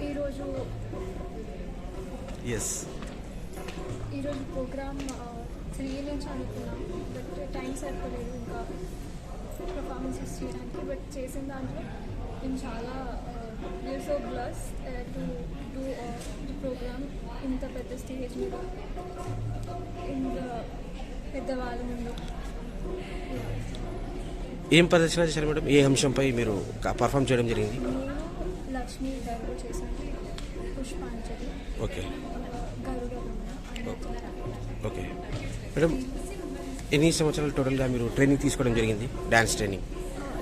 ఈరోజు ప్రోగ్రామ్ 3 నుంచి అనుకున్నాం, బట్ టైం సరిపోలేదు ఇంకా పర్ఫార్మెన్సెస్ చేయడానికి. బట్ చేసిన దాంట్లో మేము చాలా we are so bless to do the program ఇంత పెద్ద స్టేజ్ మీద, ఇంత పెద్దవాళ్ళ ముందు. ఏం ప్రదర్శన చేశారు మేడం? ఏ అంశంపై మీరు పర్ఫామ్ చేయడం జరిగింది? నేను లక్ష్మీ గారు చేశాను, పుష్పాంజలి, ఓకే గరుడ. ఓకే మేడం, ఎన్ని సంవత్సరాలు టోటల్గా మీరు ట్రైనింగ్ తీసుకోవడం జరిగింది, డ్యాన్స్ ట్రైనింగ్?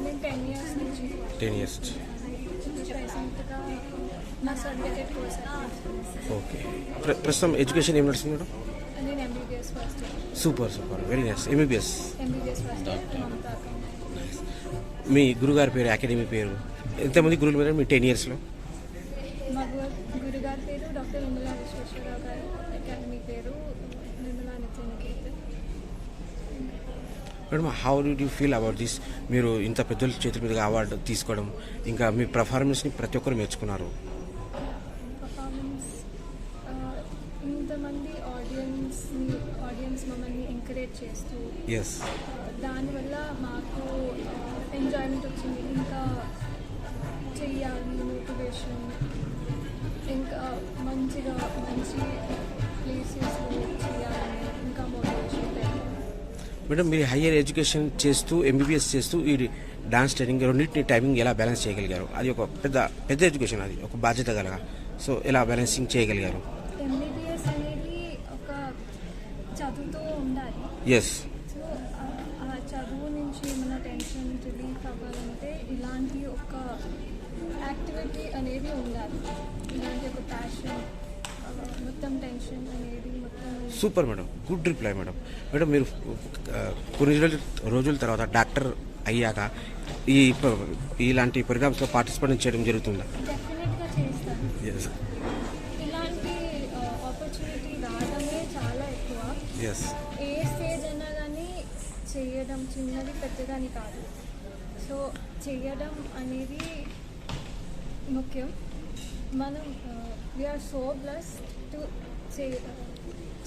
నేను 10 years నుంచి 10 years. ప్రెసెంట్గా నా సర్టిఫికేట్ కోర్స్. ఓకే, ప్రస్తుతం ఎడ్యుకేషన్ ఏం నడుస్తుంది మేడం? నేను MBBS first year. Super, very nice. MBBS first year. Mamata. మీ గురుగారి పేరు, అకాడమీ పేరు, ఎంతమంది గురువులు మేడం మీ 10 yearsలో? మా గురుగారి పేరు డాక్టర్ నిర్మలా విశ్వేశ్వరరావు గారు, అకాడమీ పేరు Nirmala Nityaniketan. Madam, how do you feel about this? మీరు ఇంత పెద్దల చేతుల మీదుగా అవార్డు తీసుకోవడం, ఇంకా మీ పర్ఫార్మెన్స్ని ప్రతి ఒక్కరు మెచ్చుకున్నారు. పర్ఫార్మెన్స్, ఇంతమంది ఆడియన్స్ మమ్మల్ని ఎంకరేజ్ చేస్తూ, దానివల్ల మాకు ఎంజాయ్మెంట్ వచ్చింది. ఇంకా చెయ్యాలి, మోటివేషన్, ఇంకా మంచి ప్లేసెస్లో చేయాలని ఇంకా మోటివేషన్. మేడం, మీరు హయ్యర్ ఎడ్యుకేషన్ చేస్తూ ఎంబీబీఎస్ చేస్తూ ఈ డాన్స్ ట్రైనింగ్ రెండింటిని టైమింగ్ ఎలా బ్యాలెన్స్ చేయగలిగారు? అది ఒక పెద్ద ఎడ్యుకేషన్, అది ఒక బాధ్యత కలగా. సో ఎలా బ్యాలెన్సింగ్ చేయగలిగారు? ఎంబీబీఎస్ అనేది ఒక చదువుతో ఉండాలి. సో ఆ చదువు నుంచి మన టెన్షన్ రిలీఫ్ అవ్వాలంటే ఇలాంటి ఒక యాక్టివిటీ అనేది ఉండాలి, ఇలాంటి ఒక ప్యాషన్. మొత్తం టెన్షన్ అనేది మొత్తం. Super madam, good reply madam. Madam, మీరు కొన్ని రోజుల తర్వాత డాక్టర్ అయ్యాక ఇలాంటి ప్రోగ్రామ్స్లో పార్టిసిపేట్ చేయడం జరుగుతుందా? డెఫినెట్గా చేస్తాను. ఇలాంటి ఆపర్చునిటీ రావడమే చాలా ఎక్కువ. ఏ స్టేజ్ అయినా కానీ చేయడం చిన్నది పెద్దదని కాదు. సో చేయడం అనేది ముఖ్యం. మనం వీఆర్ సో బ్లెస్ టు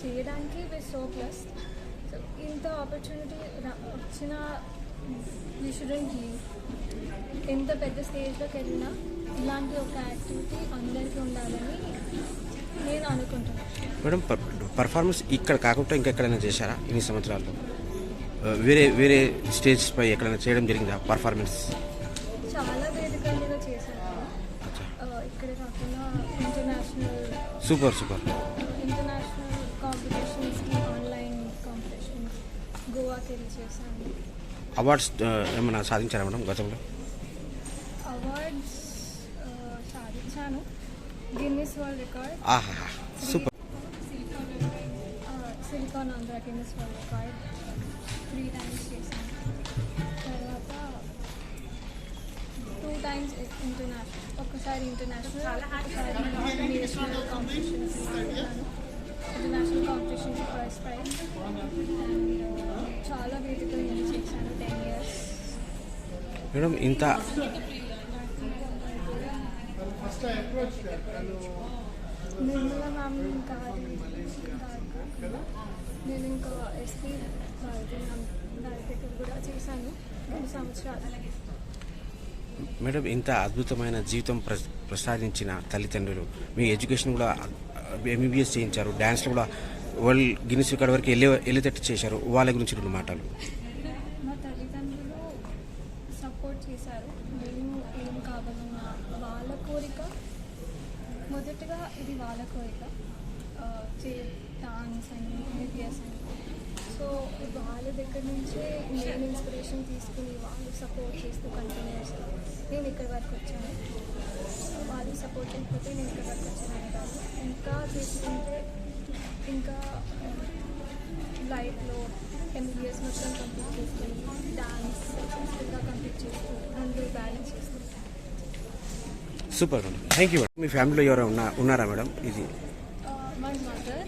చేయడానికి వీఆర్ సో బ్లెస్. సో ఇంత ఆపర్చునిటీ వచ్చిన వీ షుడెంట్ లీవ్. ఎంత పెద్ద స్టేజ్లోకి వెళ్ళినా ఇలాంటి ఒక యాక్టివిటీ అందరికీ ఉండాలని నేను అనుకుంటున్నాను. మేడం, పర్ఫార్మెన్స్ ఇక్కడ కాకుండా ఇంకెక్కడైనా చేశారా ఇన్ని సంవత్సరాల్లో? వేరే స్టేజ్ పై ఎక్కడైనా చేయడం జరిగిందా పర్ఫార్మెన్స్? చాలా వేదికల మీద చేశాను. ఇక్కడే కాకుండా ఇంటర్నేషనల్ కాంపిటీషన్స్కి, ఆన్లైన్ కాంపిటీషన్స్ గోవాకి వెళ్ళి చేశాను. అవార్డ్స్ ఏమైనా సాధించారా మేడం గతంలో? అవార్డ్స్ సాధించాను. Guinness world record, super. Silicon Andhra Guinness world record 3 times చేశాను. తర్వాత 2 times ఇంటర్నేషనల్, ఒకసారి ఇంటర్నేషనల్, ఒకసారి నేషనల్ కాంపిటీషన్స్ వెళ్ళాను. ఇంటర్నేషనల్ కాంపిటీషన్కి ఫస్ట్ ప్రైజ్. చాలా వేదికలు నేను చేశాను 10 years. మేడం, ఇంత నిర్మలా మ్యామ్ గారి నేను ఇంకా ఎస్పీ భారతి మ్యామ్ గారి దగ్గర కూడా చేశాను 2 సంవత్సరాలు. మేడం, ఇంత అద్భుతమైన జీవితం ప్రసాదించిన తల్లిదండ్రులు, మీ ఎడ్యుకేషన్ కూడా ఎంబీబీఎస్ చేయించారు, డ్యాన్స్లో కూడా వరల్డ్ గిన్నిస్ రికార్డ్ వరకు వెళ్ళేటట్టు చేశారు. వాళ్ళ గురించి 2 మాటలు. మా తల్లిదండ్రులు సపోర్ట్ చేశారు. నేను ఏం కావాలన్నా వాళ్ళ కోరిక, మొదటగా ఇది వాళ్ళ కోరిక, డాన్స్ అని, ఎంబీబీఎస్ అని. సో వాళ్ళ దగ్గర నుంచే నేను ఇన్స్పిరేషన్ తీసుకుని వాళ్ళు సపోర్ట్ చేస్తూ కంటిన్యూస్గా నేను ఇక్కడి వరకు వచ్చాను. వాళ్ళు సపోర్ట్ చేయకపోతే నేను ఇక్కడి వరకు వచ్చాను కాదు. ఇంకా చేసుకుంటే ఇంకా లైఫ్లో ఎంబీబీఎస్ మొత్తం కంప్లీట్ చేసుకొని డాన్స్ ఇంకా కంప్లీట్ చేస్తూ 2 బ్యాలెన్స్ చేసుకుంటాను. Super madam, thank you madam. మీ ఫ్యామిలీలో ఎవరు ఉన్నారా మేడం? ఇది మై మదర్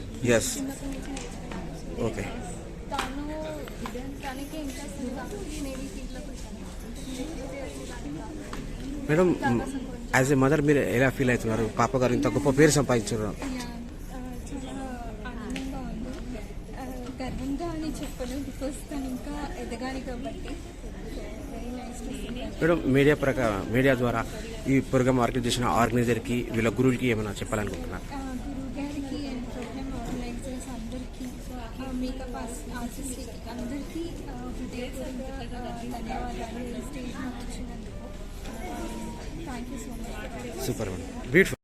చిన్నప్పటి నుంచి నేర్చుకున్నాను. ఓకే. తనకి ఇంట్రెస్ట్ కాబట్టి నేను ఈ ఫీల్డ్లోకి వచ్చాను. మేడం, అవకాశం కొంచెం యాజ్ ఎ మదర్ మీరు ఎలా ఫీల్ అవుతున్నారు? పాప గారు ఇంత గొప్ప పేరు సంపాదించారు. చాలా ఆనందంగా ఉంది. గర్వంగా అని చెప్పను, బికాస్ తను ఇంకా ఎదగాలి కాబట్టి. Very nice to see. Madam media ద్వారా ఈ ప్రోగ్రామ్ ఆర్గనైజర్కి వీళ్ళ గురువులకి ఏమైనా చెప్పాలనుకుంటున్నారు? గురువు గారికి అండ్ ప్రోగ్రామ్ ఆర్గనైజర్స్ అందరికీ, మేకప్ ఆర్టిస్ట్కి అందరికీ హృదయపూర్వక ధన్యవాదాలు. స్టేజ్ నాకు ఇచ్చినందుకు. Thank you so much. Super madam, beautiful.